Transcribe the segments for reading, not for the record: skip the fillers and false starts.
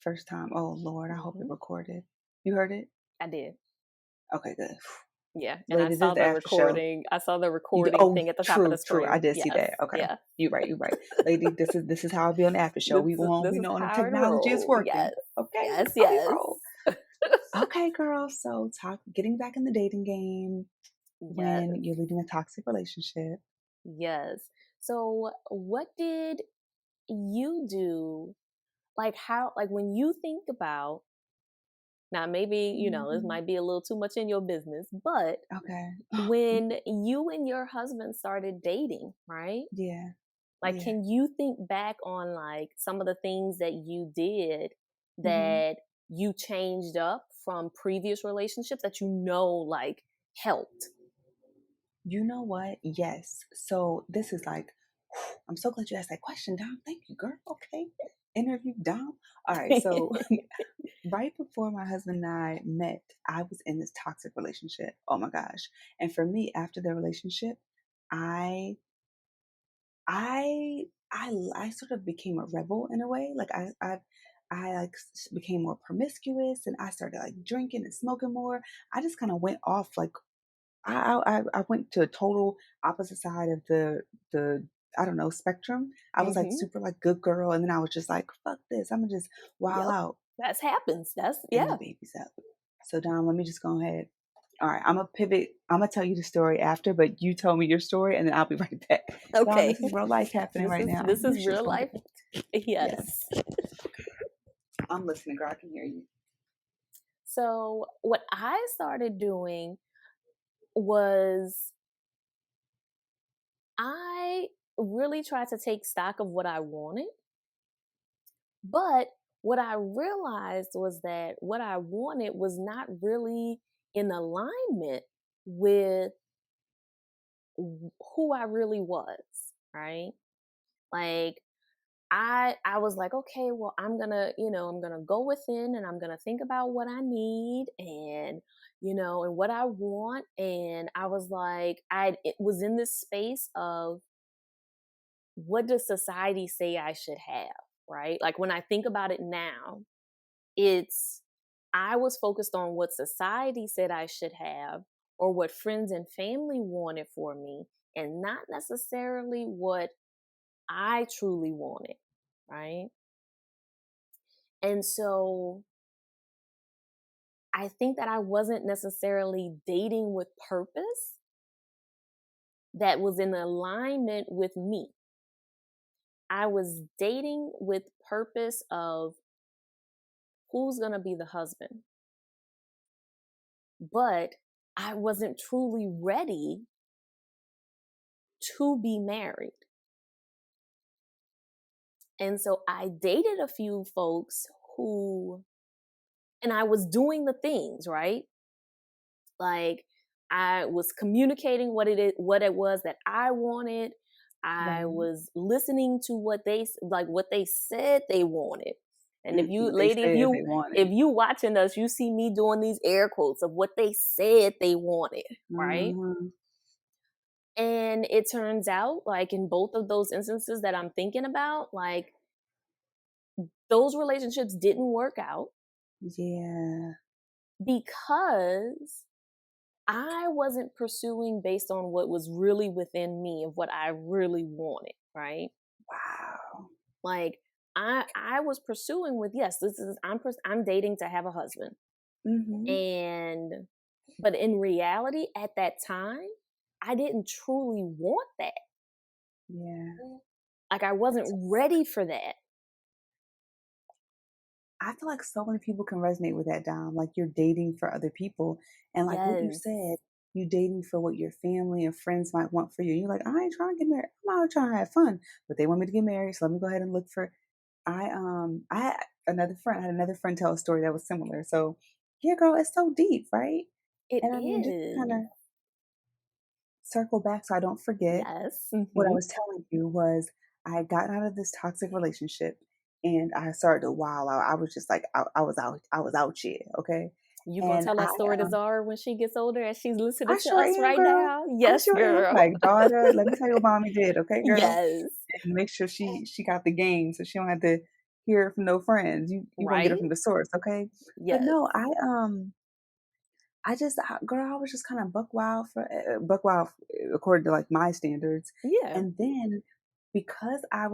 First time. Oh Lord, I hope it Hmm. recorded. You heard it? I did. Okay, good. Yeah, and I Lady, this saw is the the after show. recording. I saw the recording Oh, thing at the top of the true. I screen. did see Yes, that. Okay. yeah. You're right, you're right. Lady, this is how I'll be on the after show. This We is going this we is know when the how it technology is roll. Yes, working. Okay, yes, that's how we yes, roll. Okay, girl. So getting back in the dating game yes, when you're leading a toxic relationship. yes. So, what did you do? Like how? Like when you think about now, maybe this Mhm. might be a little too much in your business, but Okay. when you and your husband started dating, right? Yeah. Like, Yeah. can you think back on like some of the things that you did hmm that you changed up from previous relationships that like helped? You know what? Yes. So this is like, I'm so glad you asked that question, Dom. Thank you, girl. Okay. Interview Dom. All right. So right before my husband and I met, I was in this toxic relationship. Oh my gosh. And for me, after the relationship, I I sort of became a rebel in a way. Like I like became more promiscuous and I started like drinking and smoking more. I just kind of went off like I went to a total opposite side of the I don't know spectrum. I was like Hmm. super like good girl, and then I was just like fuck this. I'm gonna just wild Yep, out, that happens. That's and the yeah. baby's up. So Dom, let me just go ahead. All right, I'm gonna pivot. I'm gonna tell you the story after, but you tell me your story, and then I'll be right back. Dom, Okay, this is real life happening this right is now. I this knew is she was real gonna life. get it. Yes, Yes. I'm listening, girl. I can hear you. So what I started doing was I really tried to take stock of what I wanted. But what I realized was that what I wanted was not really in alignment with who I really was, right? Like I was like, okay, well, I'm gonna go within and I'm gonna think about what I need and and what I want. And I was like, it was in this space of what does society say I should have, right? Like when I think about it now, it's I was focused on what society said I should have or what friends and family wanted for me and not necessarily what I truly wanted, right? And so I think that I wasn't necessarily dating with purpose that was in alignment with me. I was dating with purpose of who's going to be the husband. But I wasn't truly ready to be married. And so I dated a few folks and I was doing the things, right? Like I was communicating what it was that I wanted. I Right. was listening to what they said they wanted. And if you, What they lady, said they wanted. if you watching us, you see me doing these air quotes of what they said they wanted, right? Mhm. And it turns out, like in both of those instances that I'm thinking about, like those relationships didn't work out Yeah. because I wasn't pursuing based on what was really within me of what I really wanted, right? Wow. Like I was pursuing with yes, I'm dating to have a husband. Mhm. And but in reality at that time, I didn't truly want that. Yeah. Like I wasn't ready for that. I feel like so many people can resonate with that, Dom. Like you're dating for other people. And like what you Yes. said, you dating for what your family and friends might want for you. You're like, I ain't trying to get married. I'm out trying to have fun. But they want me to get married. So let me go ahead and look for I had another friend tell a story that was similar. So yeah, girl, it's so deep, right? It And I mean, just to kind is. of circle back so I don't forget, Yes. what I Hmm. was telling you was I got out of this toxic relationship and I started to wow out. I was just like I was out here, okay? You gonna And tell that I story to Zara when she gets older and she's listening I to sure us am, right girl. now? I Yes, sure am. girl. Like, daughter, let me tell you what mommy did, okay, girl? Yes. And make sure she got the game so she don't have to hear it from no friends. You gonna get it Right? from the source, okay? But Yes. no, I just, girl, I was just kind of buck wild for buck wild according to like my standards. Yeah. And then because I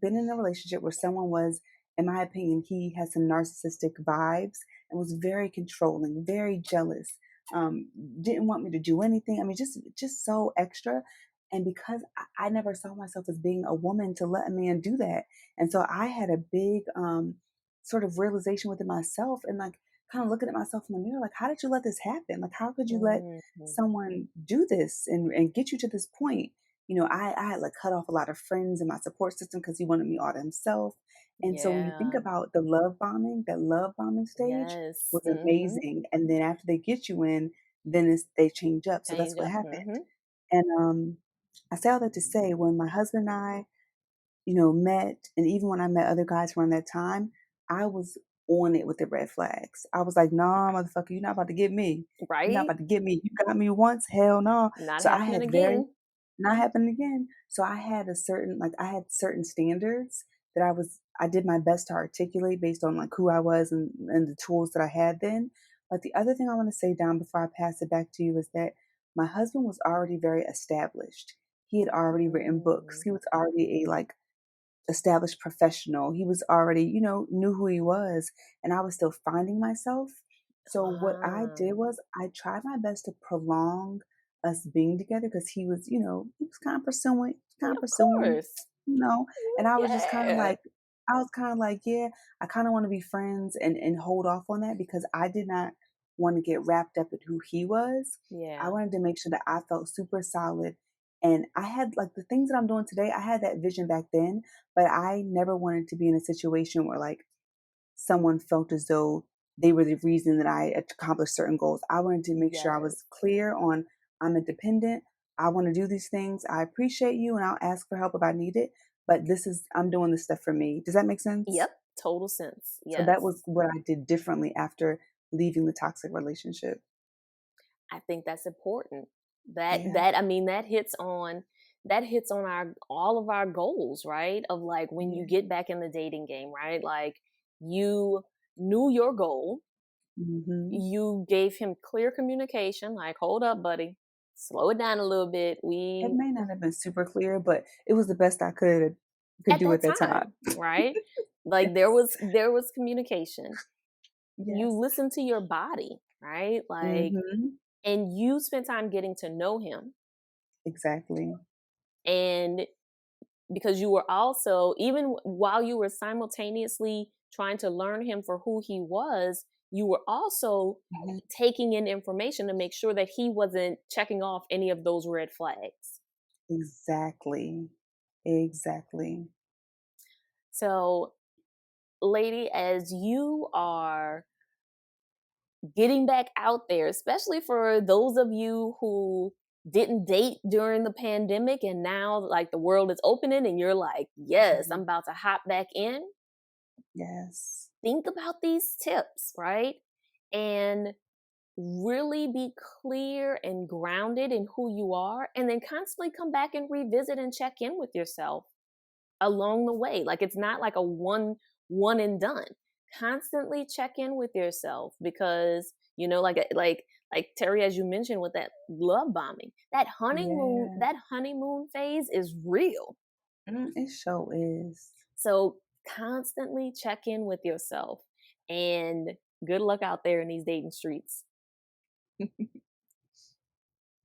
been in a relationship where someone was, in my opinion, he has some narcissistic vibes and was very controlling, very jealous. Um, didn't want me to do anything. I mean, just so extra. And because I never saw myself as being a woman to let a man do that, and so I had a big sort of realization within myself, and like kind of looking at myself in the mirror, like, how did you let this happen? Like, how could you let Mhm. someone do this and get you to this point? You know, I had like cut off a lot of friends in my support system because he wanted me all to himself. And so when you think Yeah. about the love bombing, that love bombing stage Yes. was Mhm. amazing. And then after they get you in, then they change up. So that's Change what up. happened. Mhm. And I say all that to say, when my husband and I, met, and even when I met other guys around that time, I was on it with the red flags. I was like, "Nah, motherfucker, you're not about to get me. You're not Right? about to get me. You got me once, hell no." Not So I happening had very again. not happening again. So I had certain standards that I did my best to articulate based on like who I was and the tools that I had then. But the other thing I want to say down before I pass it back to you is that my husband was already very established. He had already written books. Mm. He was already a like established professional. He was already, knew who he was, and I was still finding myself. So what I Ah, did was I tried my best to prolong us being together because he was kind yeah, of of pursuing, course. you know, and I was just kind of Yeah. like, I was kind of like, yeah, I kind of want to be friends and hold off on that because I did not want to get wrapped up in who he was. I Yeah. wanted to make sure that I felt super solid. And I had like the things that I'm doing today, I had that vision back then, but I never wanted to be in a situation where like someone felt as though they were the reason that I accomplished certain goals. I wanted to make sure I Yes. was clear on, I'm independent. I want to do these things. I appreciate you and I'll ask for help if I need it. But I'm doing this stuff for me. Does that make sense? Yep. Total sense. So that was Yes. what I did differently after leaving the toxic relationship. I think that's important. That Yeah. that I mean that hits on our all of our goals, right? Of like when you Yeah. get back in the dating game, right? Like you knew your goal, Hmm. you gave him clear communication, like, hold up, buddy, slow it down a little bit. It We may not have been super clear, but it was the best I could at do that at that time. time, right? Like Yes. there was communication. You Yes. listen to your body, right? Like Mhm. and you spend time getting to know him. Exactly. And because you were also even while you were simultaneously trying to learn him for who he was, you were also Mhm. taking in information to make sure that he wasn't checking off any of those red flags. Exactly. Exactly. So, lady, as you are getting back out there, especially for those of you who didn't date during the pandemic and now like the world is opening and you're like, yes, I'm Mhm. about to hop back in. Yes. Think about these tips, right? And really be clear and grounded in who you are, and then constantly come back and revisit and check in with yourself along the way. Like it's not like a one and done. Constantly check in with yourself because like Terry, as you mentioned with that love bombing, Yeah. that honeymoon phase is real. It sure is. So constantly check in with yourself and good luck out there in these dating streets.